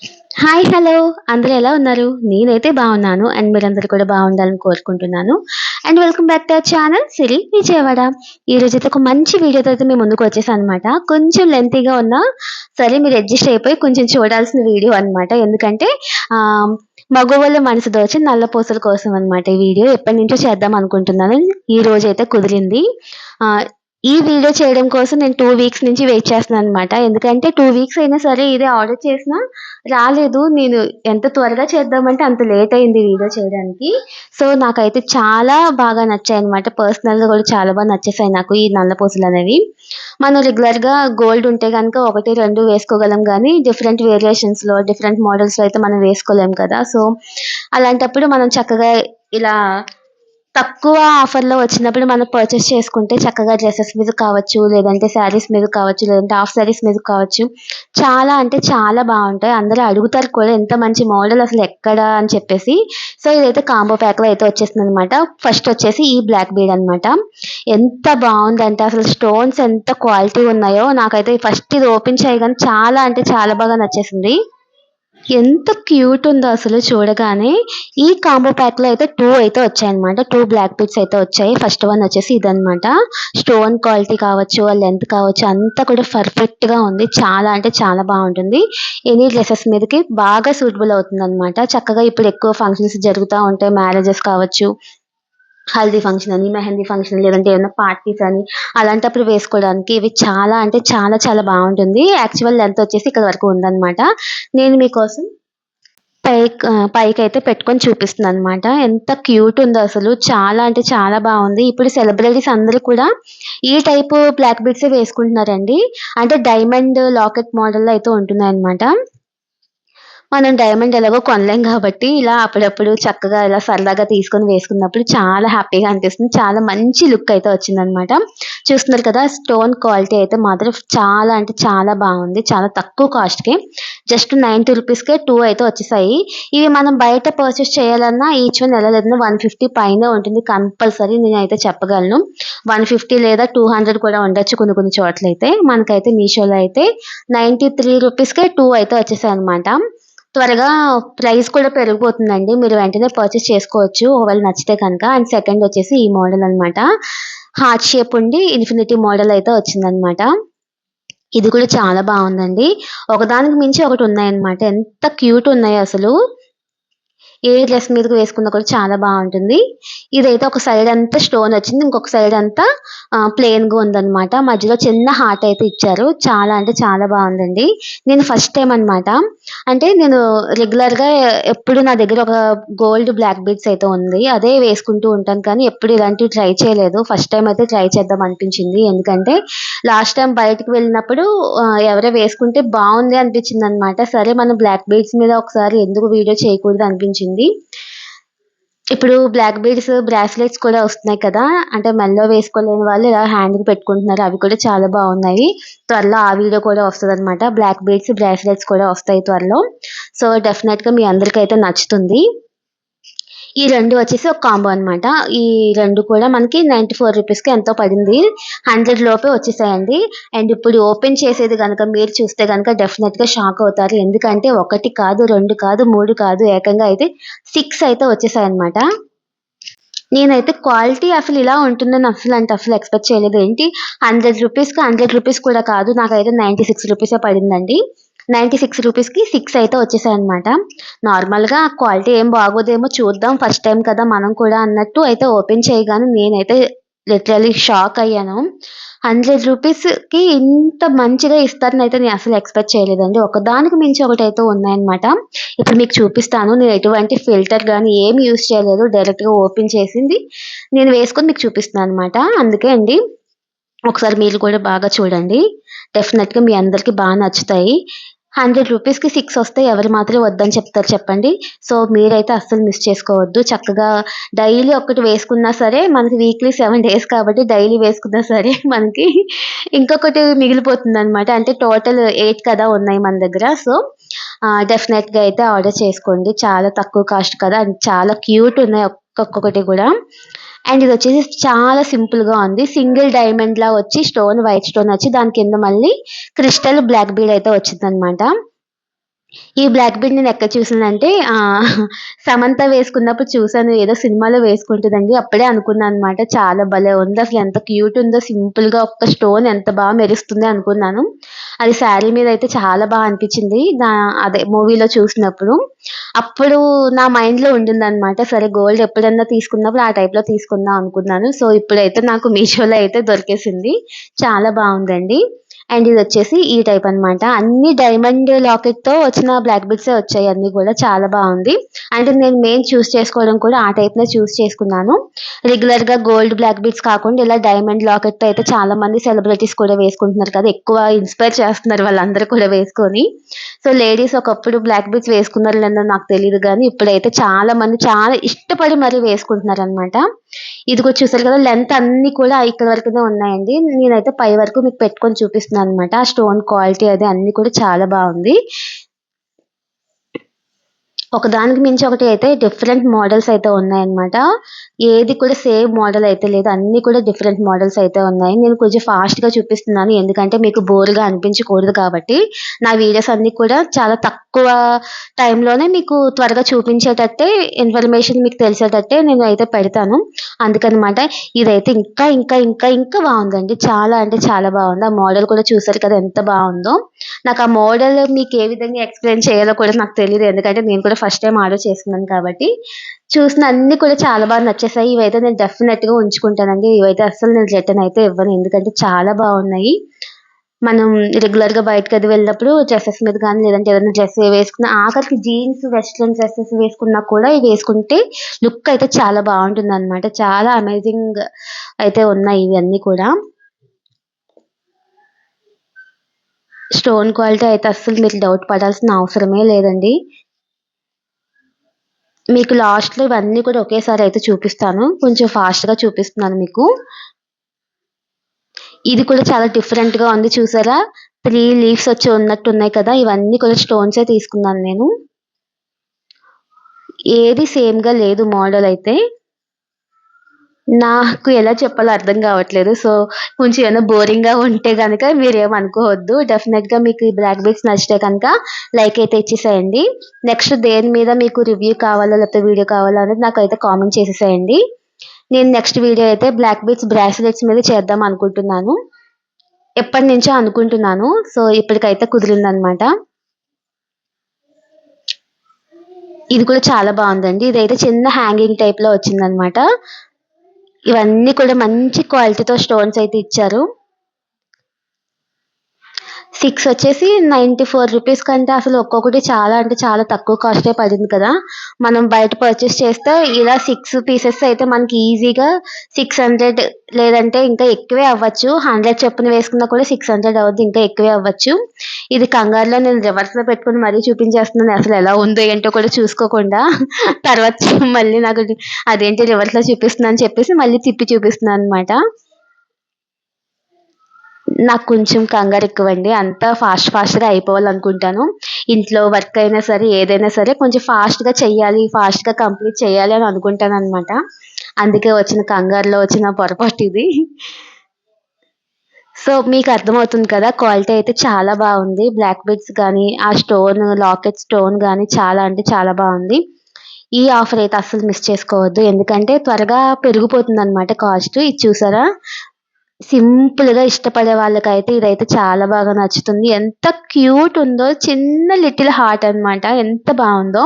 Hi! Hello! అందరూ ఎలా ఉన్నారు? నేనైతే బాగున్నాను. అండ్ మీరందరూ కూడా బాగుండాలని కోరుకుంటున్నాను. And welcome back to our channel Siri Vijayawada. ఈరోజైతే ఒక మంచి వీడియోతో అయితే మీ ముందుకు వచ్చేసాననమాట. కొంచెం లెంతీగా ఉన్నా సరే మీరు అడ్జస్ట్ అయిపోయి కొంచెం చూడాల్సిన వీడియో అనమాట. ఎందుకంటే ఆహ్, మగవాళ్ళ మనసు దోచే నల్లపూసల కోసం అనమాట ఈ వీడియో. ఎప్పటినుంచో చేద్దాం అనుకుంటున్నాను. ఈ రోజైతే కుదిరింది. ఆహ్, ఈ వీడియో చేయడం కోసం నేను 2 వీక్స్ నుంచి వెయిట్ చేస్తున్నాననమాట. ఎందుకంటే 2 వీక్స్ అయినా సరే ఇదే ఆర్డర్ చేసినా రాలేదు. నేను ఎంత త్వరగా చేద్దామంటే అంత లేట్ అయింది వీడియో చేయడానికి. సో, నాకైతే చాలా బాగా నచ్చాయన్నమాట. పర్సనల్‌గా కూడా చాలా బాగా నచ్చేసాయి నాకు ఈ నల్ల పూసలనేవి. మనం రెగ్యులర్‌గా గోల్డ్ ఉంటే గనుక 1, 2 వేసుకోగలం గానీ, డిఫరెంట్ వేరియేషన్స్‌లో, డిఫరెంట్ మోడల్స్‌లో అయితే మనం వేసుకోలేం కదా! సో, అలాంటప్పుడు మనం చక్కగా ఇలా తక్కువ ఆఫర్‌లో వచ్చినప్పుడు మనం పర్చేస్ చేసుకుంటే చక్కగా డ్రెసెస్ మీద కావచ్చు, లేదంటే శారీస్ మీద కావచ్చు, లేదంటే హాఫ్ శారీస్ మీద కావచ్చు. చాలా అంటే చాలా బావుంటాయి. అందరూ అడుగుతారు కూడా ఎంత మంచి మోడల్ అసలు ఎక్కడ అని చెప్పేసి. సో, ఇదైతే కాంబో ప్యాక్‌లో అయితే వచ్చేసిందనమాట. ఫస్ట్ వచ్చేసి ఈ బ్లాక్ బీడ్ అనమాట. ఎంత బావుందంటే అసలు స్టోన్స్ ఎంత క్వాలిటీ ఉన్నాయో నాకైతే ఫస్ట్ ఇది ఓపెన్ చేయగానే చాలా అంటే చాలా బాగా నచ్చేసింది. ఎంత క్యూట్ ఉందో అసలు చూడగానే. ఈ కాంబో ప్యాక్‌లో అయితే 2 అయితే వచ్చాయన్నమాట. 2 బ్లాక్ బీడ్స్ అయితే వచ్చాయి. ఫస్ట్ వన్ వచ్చేసి ఇదన్నమాట. స్టోన్ క్వాలిటీ కావచ్చు, ఆ లెంత్ కావచ్చు అంతా కూడా పర్ఫెక్ట్‌గా ఉంది. చాలా అంటే చాలా బావుంటుంది. ఎనీ డ్రెసెస్ మీదకి బాగా సూటబుల్ అవుతుందన్నమాట. చక్కగా ఇప్పుడు ఎక్కువ ఫంక్షన్స్ జరుగుతా ఉంటాయి. మ్యారేజెస్ కావచ్చు, హల్దీ ఫంక్షన్ అని, మెహందీ ఫంక్షన్ లేదంటే ఏమన్నా పార్టీస్ అని అలాంటప్పుడు వేసుకోవడానికి ఇవి చాలా అంటే చాలా చాలా బావుంటుంది. యాక్చువల్ లెంత్ వచ్చేసి ఇక్కడ వరకు ఉందన్నమాట. నేను మీకోసం పైకైతే పెట్టుకొని చూపిస్తున్నాననమాట. ఎంత క్యూట్ ఉందో అసలు. చాలా అంటే చాలా బావుంది. ఇప్పుడు సెలబ్రిటీస్ అందరూ కూడా ఈ టైపు బ్లాక్ బీడ్సే వేసుకుంటున్నారండి. అంటే డైమండ్ లాకెట్ మోడల్‌లో అయితే ఉంటున్నాయన్నమాట. మనం డైమండ్ ఎలాగో కొనలేం గాబట్టి, ఇలా అప్పుడప్పుడు చక్కగా ఇలా సరదాగా తీసుకొని వేసుకున్నప్పుడు చాలా హ్యాపీగా అనిపిస్తుంది. చాలా మంచి లుక్ అయితే వచ్చిందనమాట. చూస్తున్నారు కదా! స్టోన్ క్వాలిటీ అయితే మాత్రం చాలా అంటే చాలా బావుంది. చాలా తక్కువ కాస్ట్‌కే జస్ట్ 90 రూపీస్‌కే 2 అయితే వచ్చేసాయి. ఇవి మనం బయట పర్చేస్ చేయాలన్నా ఈచ్ వన్ ఎలా లేదన్నా 150 పైనే ఉంటుంది కంపల్సరీ నేనైతే చెప్పగలను. 150 లేదా 200 కూడా ఉండొచ్చు కొన్ని కొన్ని చోట్లయితే. మనకైతే మీషోలో అయితే 93 రూపీస్‌కే 2 అయితే వచ్చేసాయన్నమాట. త్వరగా ప్రైస్ కూడా పెరిగిపోతుందండి. మీరు వెంటనే పర్చేస్ చేసుకోవచ్చు. ఒకవేళ నచ్చితే కనుక. అండ్ సెకండ్ వచ్చేసి ఈ మోడల్ అన్నమాట. హార్ట్ షేప్ ఉండి ఇన్ఫినిటీ మోడల్ అయితే వచ్చిందన్నమాట. ఇది కూడా చాలా బావుందండి. ఒకదానికి మించి ఒకటి ఉన్నాయన్నమాట. ఎంత క్యూట్ ఉన్నాయో అసలు. ఏ డ్రెస్ మీదకి వేసుకున్నా కూడా చాలా బావుంటుంది. ఇదైతే ఒక సైడ్ అంతా స్టోన్ వచ్చింది. ఇంకొక సైడ్ అంతా ప్లెయిన్‌గా ఉందన్నమాట. మధ్యలో చిన్న హార్ట్ అయితే ఇచ్చారు. చాలా అంటే చాలా బావుందండి. నేను ఫస్ట్ టైమ్ అన్నమాట. అంటే నేను రెగ్యులర్‌గా ఎప్పుడు నా దగ్గర ఒక గోల్డ్ బ్లాక్ బీడ్స్ అయితే ఉంది. అదే వేసుకుంటూ ఉంటాను కానీ ఎప్పుడు ఇలాంటివి ట్రై చేయలేదు. ఫస్ట్ టైమ్ అయితే ట్రై చేద్దాం అనిపించింది. ఎందుకంటే లాస్ట్ టైమ్ బయటికి వెళ్ళినప్పుడు ఎవరో వేసుకుంటే బావుంది అనిపించిందన్నమాట. సరే మనం బ్లాక్ బీడ్స్ మీద ఒకసారి ఎందుకు వీడియో చేయకూడదు అనిపించింది. ఇప్పుడు బ్లాక్ బీడ్స్, బ్రాస్లెట్స్ కూడా వస్తున్నాయి కదా! అంటే మెడలో వేసుకోలేని వాళ్ళు ఇలా హ్యాండ్‌కి పెట్టుకుంటున్నారు. అవి కూడా చాలా బావున్నాయి. త్వరలో ఆ వీడియో కూడా వస్తదనమాట. బ్లాక్ బీడ్స్, బ్రాస్లెట్స్ కూడా వస్తాయి త్వరలో. సో, డెఫినెట్‌గా మీ అందరికైతే నచ్చుతుంది. ఈ 2 వచ్చేసి ఒక కాంబో అనమాట. ఈ 2 కూడా మనకి 94 రూపీస్‌కి ఎంతో పడింది. 100 లోపే వచ్చేసాయండి. అండ్ ఇప్పుడు ఓపెన్ చేసేది గనక మీరు చూస్తే గనక డెఫినిట్‌గా షాక్ అవుతారు. ఎందుకంటే 1 కాదు, 2 కాదు, 3 కాదు ఏకంగా అయితే 6 అయితే వచ్చేసాయన్నమాట. నేనైతే క్వాలిటీ అసలు ఇలా ఉంటుందని అస్సలు ఎక్స్‌పెక్ట్ చేయలేదు. ఏంటి 100 రూపీస్‌కి 100 రూపీస్ కూడా కాదు. నాకైతే 96 రూపీసే పడిందండి. 96 రూపీస్‌కి 6 అయితే వచ్చేసాయన్నమాట. నార్మల్‌గా క్వాలిటీ ఏం బాగోదేమో చూద్దాం ఫస్ట్ టైమ్ కదా మనం కూడా అన్నట్టు అయితే ఓపెన్ చేయగానే నేనైతే లిటరల్లీ షాక్ అయ్యాను. 100 రూపీస్‌కి ఇంత మంచిగా ఇస్తారనైతే నేను అసలు ఎక్స్‌పెక్ట్ చేయలేదండి. ఒకదానికి మించి ఒకటైతే ఉన్నాయన్నమాట. ఇప్పుడు మీకు చూపిస్తాను. నేను ఎటువంటి ఫిల్టర్ గాని ఏమి యూజ్ చేయలేదు. డైరెక్ట్‌గా ఓపెన్ చేసింది నేను వేసుకొని మీకు చూపిస్తున్నానన్నమాట. అందుకే అండి ఒకసారి మీరు కూడా బాగా చూడండి. డెఫినిట్‌గా మీ అందరికి నచ్చుతాయి. 100 రూపీస్‌కి 6 వస్తే ఎవరు మాత్రం వద్దని చెప్తారు చెప్పండి. సో, మీరైతే అస్సలు మిస్ చేసుకోవద్దు. చక్కగా డైలీ ఒక్కటి వేసుకున్నా సరే, మనకి వీక్లీ 7 డేస్ కాబట్టి డైలీ వేసుకున్నా సరే మనకి ఇంకొకటి మిగిలిపోతుందనమాట. అంటే టోటల్ 8 కదా ఉన్నాయి మన దగ్గర. సో, డెఫినిట్‌గా అయితే ఆర్డర్ చేసుకోండి. చాలా తక్కువ కాస్ట్ కదా! అండ్ చాలా క్యూట్ ఉన్నాయి ఒక్కొక్కటి కూడా. అండ్ ఇదొచ్చేసి చాలా సింపుల్‌గా ఉంది. సింగిల్ డైమండ్‌లా వచ్చి స్టోన్ వైట్ స్టోన్ వచ్చి దాని కింద మళ్ళీ క్రిస్టల్ బ్లాక్ బీడ్ అయితే వచ్చిందనమాట. ఈ బ్లాక్ బీడ్ నేనెక్కడ చూసానంటే సమంత వేసుకున్నప్పుడు చూసాను. ఏదో సినిమాలో వేసుకుంటదండి. అప్పుడే అనుకున్నాననమాట. చాలా భలే ఉంది. అసలు ఎంత క్యూట్ ఉందో సింపుల్‌గా ఒక్క స్టోన్ ఎంత మెరుస్తుంది అనుకున్నాను. అది శారీ మీద అయితే చాలా అనిపించింది. అదే మూవీలో చూసినప్పుడు. అప్పుడు నా మైండ్‌లో ఉండిందనమాట. సరే గోల్డ్ ఎప్పుడన్నా తీసుకున్నప్పుడు ఆ టైప్‌లో తీసుకుందాం అనుకున్నాను. సో, ఇప్పుడైతే నాకు మీషోలో అయితే దొరికేసింది. చాలా బావుందండి. అండ్ ఇదొచ్చేసి ఈ టైప్ అనమాట. అన్ని డైమండ్ లాకెట్‌తో వచ్చిన బ్లాక్ బీడ్సే వచ్చాయి అన్నీ గూడా. చాలా బావుంది. అంటే నేను మెయిన్ చేసుకోవడం కూడా ఆ టైప్‌నే చేసుకున్నాను. రెగ్యులర్‌గా గోల్డ్ బ్లాక్ బీడ్స్ కాకుండా ఇలా డైమండ్ లాకెట్‌తో అయితే చాలా మంది సెలబ్రిటీస్ కూడా వేసుకుంటున్నారు కదా! ఎక్కువ ఇన్‌స్పైర్ చేస్తున్నారు వాళ్ళందరూ కూడా వేసుకొని. సో, లేడీస్ ఒకప్పుడు బ్లాక్ బీడ్స్ వేసుకున్నారో లేదో నాకు తెలీదు గానీ, ఇప్పుడైతే చాలా మంది చాలా ఇష్టపడి మరీ వేసుకుంటున్నారనమాట. ఇది కూడా చూసారు కదా! లెంత్ అన్నీ కూడా ఇక్కడ వరకునే ఉన్నాయండి. నేనైతే పై వరకు మీకు పెట్టుకొని చూపిస్తున్నాననమాట. ఆ స్టోన్ క్వాలిటీ అది అన్నీ కూడా చాలా బావుంది. ఒకదానికి మించి ఒకటి అయితే డిఫరెంట్ మోడల్స్ అయితే ఉన్నాయన్నమాట. ఏది కూడా సేమ్ మోడల్ అయితే లేదు. అన్నీ కూడా డిఫరెంట్ మోడల్స్ అయితే ఉన్నాయి. నేను కొంచెం ఫాస్ట్‌గా చూపిస్తున్నాను. ఎందుకంటే మీకు బోర్‌గా అనిపించకూడదు కాబట్టి. నా వీడియోస్ అన్నీ కూడా చాలా తక్కువ టైంలోనే మీకు త్వరగా చూపించేటట్టే ఇన్ఫర్మేషన్ మీకు తెలిసేటట్టే నేను అయితే పెడతాను. అందుకనమాట ఇదైతే ఇంకా బావుందండి. చాలా అంటే చాలా బావుంది. ఆ మోడల్ కూడా చూసారు కదా ఎంత బావుందో. నాకు ఆ మోడల్ మీకు ఏ విధంగా ఎక్స్‌ప్లెయిన్ చేయాలో కూడా నాకు తెలీదు. ఎందుకంటే నేను కూడా ఫస్ట్ టైమ్ ఆర్డర్ చేసుకున్నాను కాబట్టి. చూసిన అన్నీ కూడా చాలా నచ్చేసాయి. ఇవైతే నేను డెఫినెట్‌గా ఉంచుకుంటానండి. ఇవైతే అస్సలు నేను రిటర్న్ అయితే ఇవ్వను. ఎందుకంటే చాలా బావున్నాయి. మనం రెగ్యులర్‌గా బయటకది వెళ్ళినప్పుడు డ్రెసెస్ మీద గానీ, లేదంటే ఏదైనా డ్రెస్ వేసుకున్న ఆఖరికి జీన్స్, వెస్టర్న్ డ్రెసెస్ వేసుకున్నా కూడా ఇవి వేసుకుంటే లుక్ అయితే చాలా బావుంటుందనమాట. చాలా అమేజింగ్ అయితే ఉన్నాయి ఇవన్నీ కూడా. స్టోన్ క్వాలిటీ అయితే అస్సలు మీరు డౌట్ పడాల్సిన అవసరమే లేదండి. మీకు లాస్ట్‌లో ఇవన్నీ కూడా ఒకేసారి అయితే చూపిస్తాను. కొంచెం ఫాస్ట్‌గా చూపిస్తున్నాను మీకు. ఇది కూడా చాలా డిఫరెంట్‌గా ఉంది చూసారా? 3 లీవ్స్ వచ్చి ఉన్నట్టున్నాయి కదా! ఇవన్నీ కూడా స్టోన్సే తీసుకున్నాను నేను. ఏది సేమ్‌గా లేదు మోడల్ అయితే. నాకు ఎలా చెప్పాలో అర్థం కావట్లేదు. సో, కొంచెం ఏమైనా బోరింగ్‌గా ఉంటే గనక మీరేమనుకోవద్దు. డెఫినెట్‌గా మీకు ఈ బ్లాక్ బీడ్స్ నచ్చితే కనుక లైక్ అయితే ఇచ్చేసేయండి. నెక్స్ట్ దేని మీద మీకు రివ్యూ కావాలో లేకపోతే వీడియో కావాలో అనేది నాకైతే కామెంట్ చేసేసేయండి. నేను నెక్స్ట్ వీడియో అయితే బ్లాక్ బీడ్స్ బ్రాస్లెట్స్ మీద చేద్దాం అనుకుంటున్నాను. ఎప్పటినుంచో అనుకుంటున్నాను. సో, ఇప్పటికైతే కుదిరిందనమాట. ఇది కూడా చాలా బావుందండి. ఇదైతే చిన్న హ్యాంగింగ్ టైప్‌లో వచ్చిందనమాట. ఇవన్నీ కూడా మంచి క్వాలిటీతో స్టోన్స్ అయితే ఇచ్చారు. 6 వచ్చేసి ₹94 కంటే అసలు ఒక్కొక్కటి చాలా అంటే చాలా తక్కువ కాస్టే పడింది కదా! మనం బయట పర్చేస్ చేస్తే ఇలా 6 పీసెస్ అయితే మనకి ఈజీగా 600 లేదంటే ఇంకా ఎక్కువే అవ్వచ్చు. 100 చొప్పున వేసుకున్నా కూడా 600 అవుద్ది. ఇంకా ఎక్కువే అవ్వచ్చు. ఇది కంగారులో నేను రివర్స్‌లో పెట్టుకొని మరీ చూపించేస్తున్నాను. అసలు ఎలా ఉందో ఏంటో కూడా చూసుకోకుండా. తర్వాత మళ్ళీ నాకు అదేంటి రివర్స్‌లో చూపిస్తున్నా అని చెప్పేసి మళ్ళీ తిప్పి చూపిస్తున్నాననమాట. నాకు కొంచెం కంగారెక్కువండి. అంతా ఫాస్ట్‌గా అయిపోవాలనుకుంటాను. ఇంట్లో వర్క్ అయినా సరే, ఏదైనా సరే కొంచెం ఫాస్ట్‌గా చెయ్యాలి, ఫాస్ట్‌గా కంప్లీట్ చేయాలి అని అనుకుంటాననమాట. అందుకే వచ్చిన కంగారులో వచ్చిన పొరపాటిది. సో, మీకు అర్థమవుతుంది కదా! క్వాలిటీ అయితే చాలా బావుంది. బ్లాక్ బీడ్స్ గానీ, ఆ లాకెట్ స్టోన్ గానీ చాలా అంటే చాలా బావుంది. ఈ ఆఫర్ అయితే అస్సలు మిస్ చేసుకోవద్దు. ఎందుకంటే త్వరగా పెరిగిపోతుందనమాట కాస్ట్. ఇది చూసారా? సింపుల్‌గా ఇష్టపడే వాళ్ళకైతే ఇదైతే చాలా బాగా నచ్చుతుంది. ఎంత క్యూట్ ఉందో చిన్న లిటిల్ హార్ట్ అన్నమాట. ఎంత బావుందో.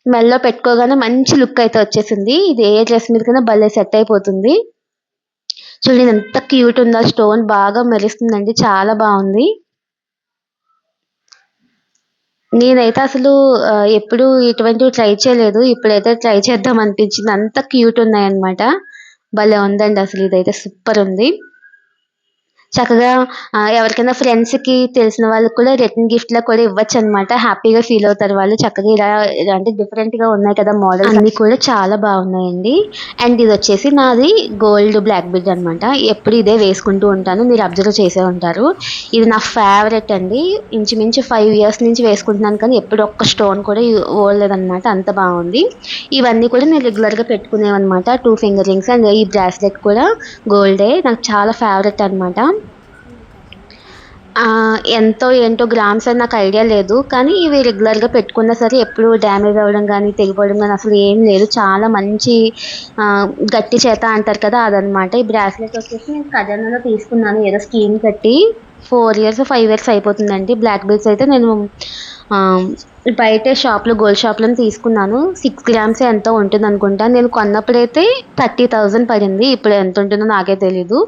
మెడలో పెట్టుకోగానే మంచి లుక్ అయితే వచ్చేసింది. ఇది ఏ డ్రెస్ మీదకైనా భలే సెట్ అయిపోతుంది. చూడండి ఎంత క్యూట్ ఉందో స్టోన్ బాగా మెరుస్తుందండి. చాలా బావుంది. నేనైతే అసలు ఎప్పుడు ఇటువంటివి ట్రై చేయలేదు. ఇప్పుడైతే ట్రై చేద్దాం అనిపించింది. అంత క్యూట్ ఉన్నాయన్నమాట. భలే ఉందండి అసలు ఇదైతే సూపర్ ఉంది. చక్కగా ఎవరికైనా ఫ్రెండ్స్‌కి తెలిసిన వాళ్ళకి కూడా రిటర్న్ గిఫ్ట్‌లా కూడా ఇవ్వచ్చనమాట. హ్యాపీగా ఫీల్ అవుతారు వాళ్ళు. చక్కగా ఇలా అంటే డిఫరెంట్‌గా ఉన్నాయి కదా! మోడల్స్ అన్నీ కూడా చాలా బాగున్నాయండి. అండ్ ఇదొచ్చేసి నాది గోల్డ్ బ్లాక్ బీడ్ అనమాట. ఎప్పుడు ఇదే వేసుకుంటూ ఉంటాను. మీరు అబ్జర్వ్ చేసే ఉంటారు. ఇది నా ఫేవరెట్ అండి. ఇంచుమించు 5 ఇయర్స్ నుంచి వేసుకుంటున్నాను కానీ ఎప్పుడు ఒక్క స్టోన్ కూడా ఓడలేదనమాట. అంత బాగుంది. ఇవన్నీ కూడా నేను రెగ్యులర్‌గా పెట్టుకునేవన్నమాట. 2 ఫింగర్ రింగ్స్ అండ్ ఈ బ్రాస్లెట్ కూడా గోల్డే. నాకు చాలా ఫేవరెట్ అనమాట. ఎంతో ఏంటో గ్రామ్స్ అని నాకు ఐడియా లేదు. కానీ ఇవి రెగ్యులర్‌గా పెట్టుకున్నా సరే ఎప్పుడు డ్యామేజ్ అవ్వడం గానీ, తెగిపోవడం గానీ అసలు ఏం లేదు. చాలా మంచి గట్టి చేత అంటారు కదా! అదనమాట. ఈ బ్రాస్లెట్ వచ్చేసి నేను ఖజానాలో తీసుకున్నాను. ఏదో స్కీమ్ కట్టి 4 ఇయర్స్, 5 ఇయర్స్ అయిపోతుందండి. బ్లాక్ బీడ్స్ అయితే నేను ఆహ్, బయటే షాప్‌లో గోల్డ్ షాప్‌లోనే తీసుకున్నాను. 6 గ్రామ్సో ఎంతో ఉంటుందనుకుంటా. నేను కొన్నప్పుడైతే 30,000 పడింది. ఇప్పుడు ఎంతుంటుందో నాకే తెలీదు.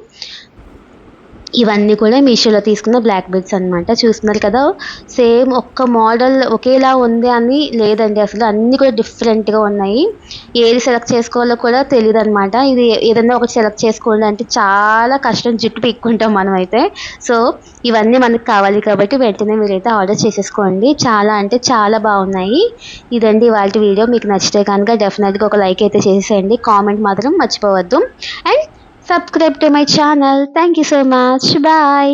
ఇవన్నీ కూడా మీషోలో తీసుకున్న బ్లాక్ బీడ్స్ అనమాట. చూస్తున్నారు కదా! సేమ్ ఒక్క మోడల్ ఒకేలా ఉంది అని లేదండి అసలు. అన్నీ కూడా డిఫరెంట్‌గా ఉన్నాయి. ఏది సెలెక్ట్ చేసుకోవాలో కూడా తెలీదనమాట. ఇది ఏదన్నా ఒకటి సెలెక్ట్ చేసుకోండి అంటే చాలా కష్టం, జుట్టు పీక్కుంటాం మనమైతే. సో, ఇవన్నీ మనకు కావాలి కాబట్టి వెంటనే మీరైతే ఆర్డర్ చేసేసుకోండి. చాలా అంటే చాలా బావున్నాయి. ఇదండి ఇవాల్టి వీడియో. మీకు నచ్చితే గనుక డెఫినెట్‌గా ఒక లైక్ అయితే చేసేసేయండి. కామెంట్ మాత్రం మర్చిపోవద్దు. And subscribe to my channel. Thank you so much. Bye.